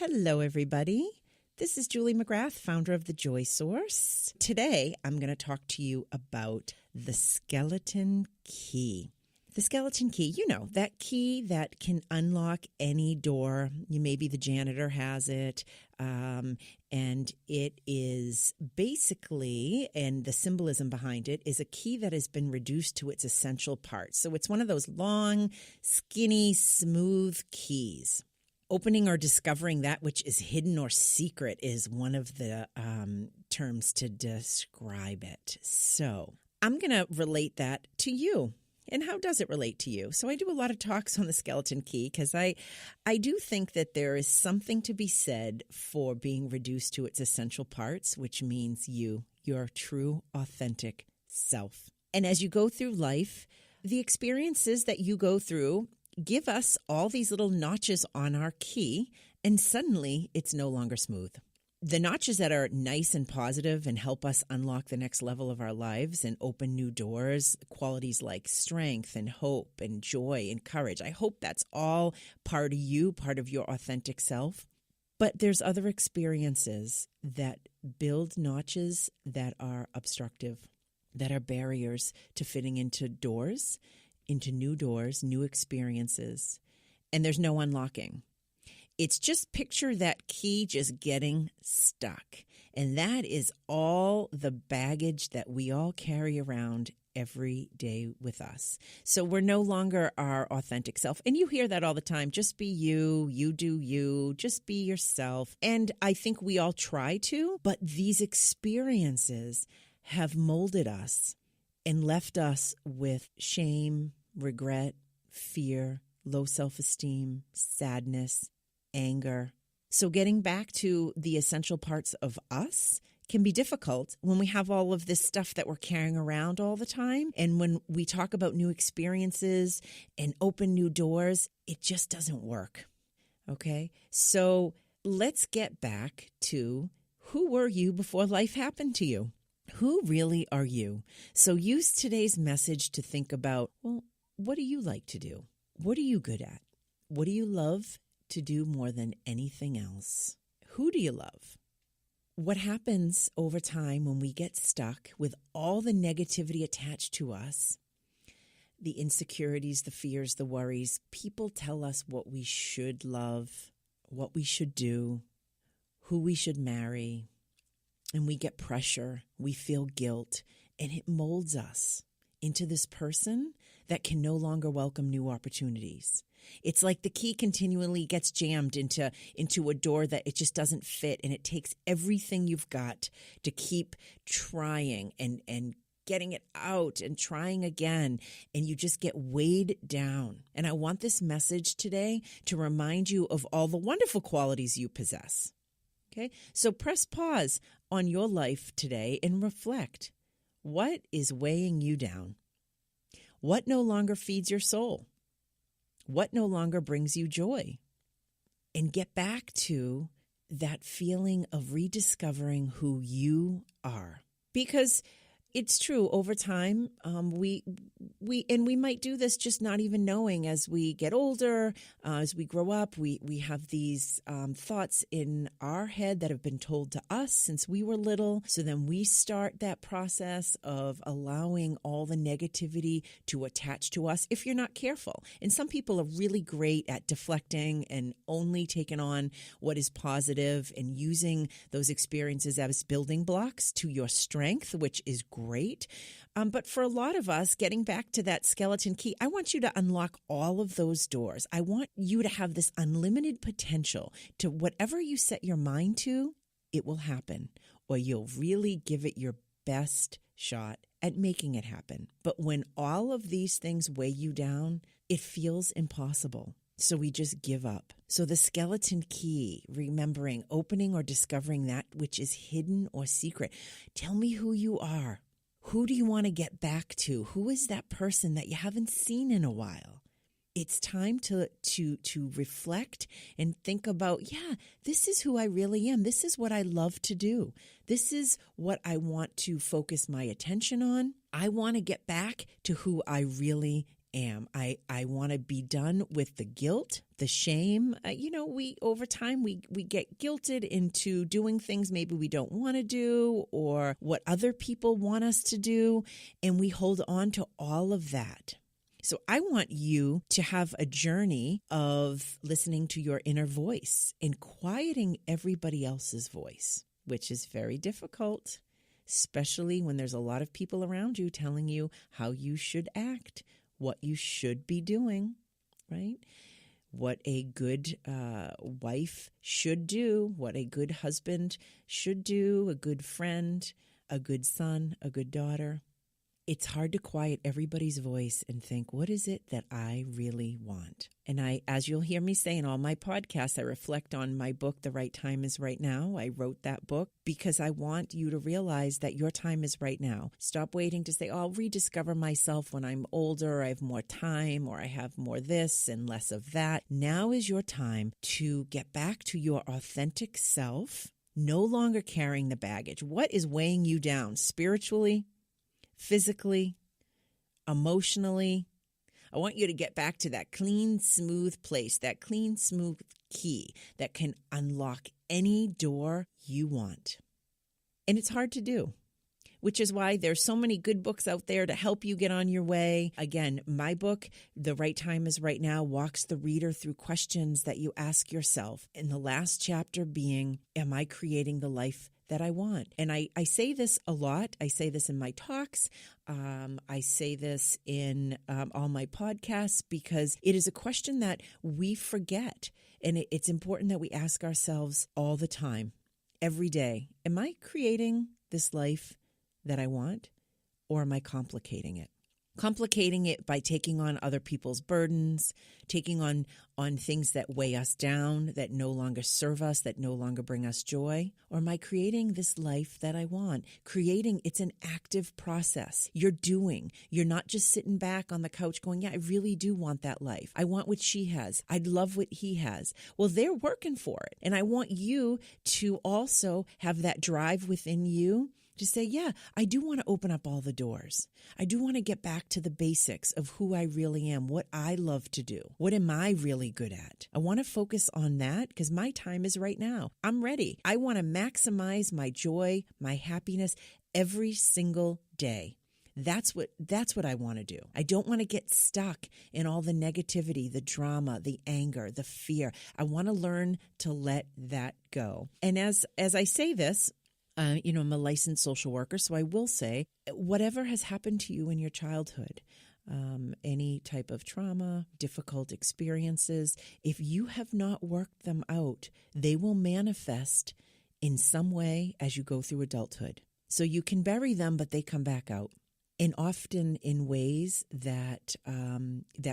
Hello, everybody. This is Julie McGrath, founder of The Joy Source. Today, I'm going to talk to you about the Skeleton Key. The Skeleton Key, you know, that key that can unlock any door. Maybe the janitor has it, and it is basically, and the symbolism behind it, is a key that has been reduced to its essential parts. So it's one of those long, skinny, smooth keys. Opening or discovering that which is hidden or secret is one of the terms to describe it. So I'm going to relate that to you. And how does it relate to you? So I do a lot of talks on the Skeleton Key because I do think that there is something to be said for being reduced to its essential parts, which means your true, authentic self. And as you go through life, the experiences that you go through give us all these little notches on our key, and suddenly it's no longer smooth. The notches that are nice and positive and help us unlock the next level of our lives and open new doors, qualities like strength and hope and joy and courage. I hope that's all part of you, part of your authentic self. But there's other experiences that build notches that are obstructive, that are barriers to fitting into doors, into new doors, new experiences, and there's no unlocking. It's just picture that key just getting stuck, and that is all the baggage that we all carry around every day with us. So we're no longer our authentic self, and you hear that all the time. Just be you, you do you, just be yourself, and I think we all try to, but these experiences have molded us and left us with shame, regret, fear, low self-esteem, sadness, anger. So getting back to the essential parts of us can be difficult when we have all of this stuff that we're carrying around all the time. And when we talk about new experiences and open new doors, it just doesn't work. Okay? So let's get back to who were you before life happened to you? Who really are you? So use today's message to think about, well, what do you like to do? What are you good at? What do you love to do more than anything else? Who do you love? What happens over time when we get stuck with all the negativity attached to us, the insecurities, the fears, the worries? People tell us what we should love, what we should do, who we should marry. And we get pressure, we feel guilt, and it molds us into this person that can no longer welcome new opportunities. It's like the key continually gets jammed into a door that it just doesn't fit, and it takes everything you've got to keep trying and getting it out and trying again, and you just get weighed down. And I want this message today to remind you of all the wonderful qualities you possess. Okay, so press pause on your life today and reflect. What is weighing you down? What no longer feeds your soul? What no longer brings you joy? And get back to that feeling of rediscovering who you are. Because it's true, over time, we might do this just not even knowing. As we get older, as we grow up, we have these thoughts in our head that have been told to us since we were little. So then we start that process of allowing all the negativity to attach to us if you're not careful. And some people are really great at deflecting and only taking on what is positive and using those experiences as building blocks to your strength, which is great. But for a lot of us, getting back to that skeleton key, I want you to unlock all of those doors. I want you to have this unlimited potential to whatever you set your mind to, it will happen, or you'll really give it your best shot at making it happen. But when all of these things weigh you down, it feels impossible. So we just give up. So the skeleton key, remembering, opening or discovering that which is hidden or secret. Tell me who you are. Who do you want to get back to? Who is that person that you haven't seen in a while? It's time to reflect and think about, yeah, this is who I really am. This is what I love to do. This is what I want to focus my attention on. I want to get back to who I really am. I want to be done with the guilt, the shame. We over time, we get guilted into doing things maybe we don't want to do or what other people want us to do. And we hold on to all of that. So I want you to have a journey of listening to your inner voice and quieting everybody else's voice, which is very difficult, especially when there's a lot of people around you telling you how you should act, what you should be doing, right? What a good wife should do, what a good husband should do, a good friend, a good son, a good daughter. It's hard to quiet everybody's voice and think, what is it that I really want? And as you'll hear me say in all my podcasts, I reflect on my book, The Right Time is Right Now. I wrote that book because I want you to realize that your time is right now. Stop waiting to say, oh, I'll rediscover myself when I'm older, I have more time, or I have more this and less of that. Now is your time to get back to your authentic self, no longer carrying the baggage. What is weighing you down spiritually, physically, emotionally? I want you to get back to that clean, smooth place, that clean, smooth key that can unlock any door you want. And it's hard to do, which is why there's so many good books out there to help you get on your way. Again, my book, The Right Time is Right Now, walks the reader through questions that you ask yourself. And the last chapter being, am I creating the life that I want? And I say this a lot. I say this in my talks. I say this in all my podcasts because it is a question that we forget. And it's important that we ask ourselves all the time, every day, am I creating this life that I want, or am I complicating it? Complicating it by taking on other people's burdens, taking on things that weigh us down, that no longer serve us, that no longer bring us joy? Or am I creating this life that I want? Creating, it's an active process. You're doing. You're not just sitting back on the couch going, yeah, I really do want that life. I want what she has. I'd love what he has. Well, they're working for it. And I want you to also have that drive within you to say, yeah, I do want to open up all the doors. I do want to get back to the basics of who I really am, what I love to do. What am I really good at? I want to focus on that because my time is right now. I'm ready. I want to maximize my joy, my happiness every single day. That's what I want to do. I don't want to get stuck in all the negativity, the drama, the anger, the fear. I want to learn to let that go. And as I say this, I'm a licensed social worker, so I will say, whatever has happened to you in your childhood, any type of trauma, difficult experiences, if you have not worked them out, they will manifest in some way as you go through adulthood. So you can bury them, but they come back out. And often in ways that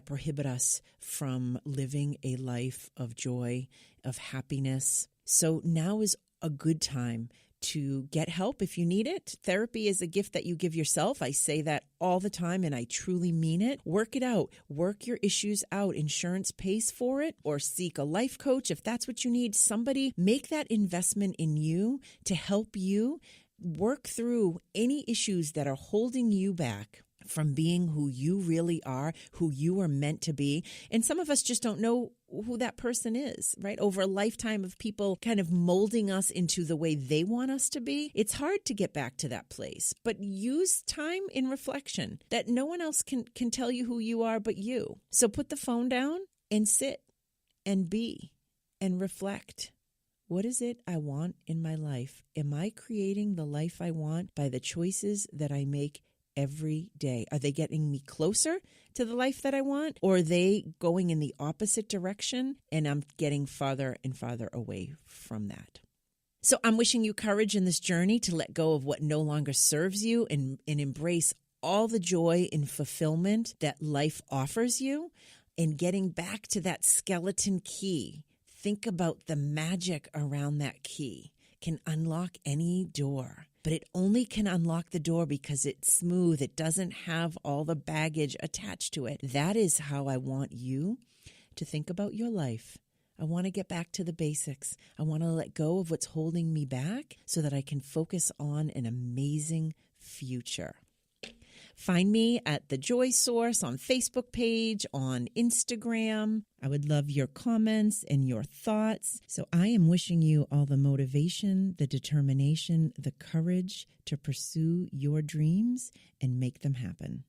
prohibit us from living a life of joy, of happiness. So now is a good time to get help if you need it. Therapy is a gift that you give yourself. I say that all the time, and I truly mean it. Work it out. Work your issues out. Insurance pays for it, or seek a life coach if that's what you need. Somebody, make that investment in you to help you work through any issues that are holding you back from being who you really are, who you are meant to be. And some of us just don't know who that person is, right? Over a lifetime of people kind of molding us into the way they want us to be, it's hard to get back to that place. But use time in reflection that no one else can tell you who you are but you. So put the phone down and sit and be and reflect. What is it I want in my life? Am I creating the life I want by the choices that I make every day? Are they getting me closer to the life that I want, or are they going in the opposite direction and I'm getting farther and farther away from that? So I'm wishing you courage in this journey to let go of what no longer serves you and embrace all the joy and fulfillment that life offers you, and getting back to that skeleton key. Think about the magic around that key. Can unlock any door. But it only can unlock the door because it's smooth. It doesn't have all the baggage attached to it. That is how I want you to think about your life. I want to get back to the basics. I want to let go of what's holding me back so that I can focus on an amazing future. Find me at The Joy Source on Facebook page, on Instagram. I would love your comments and your thoughts. So I am wishing you all the motivation, the determination, the courage to pursue your dreams and make them happen.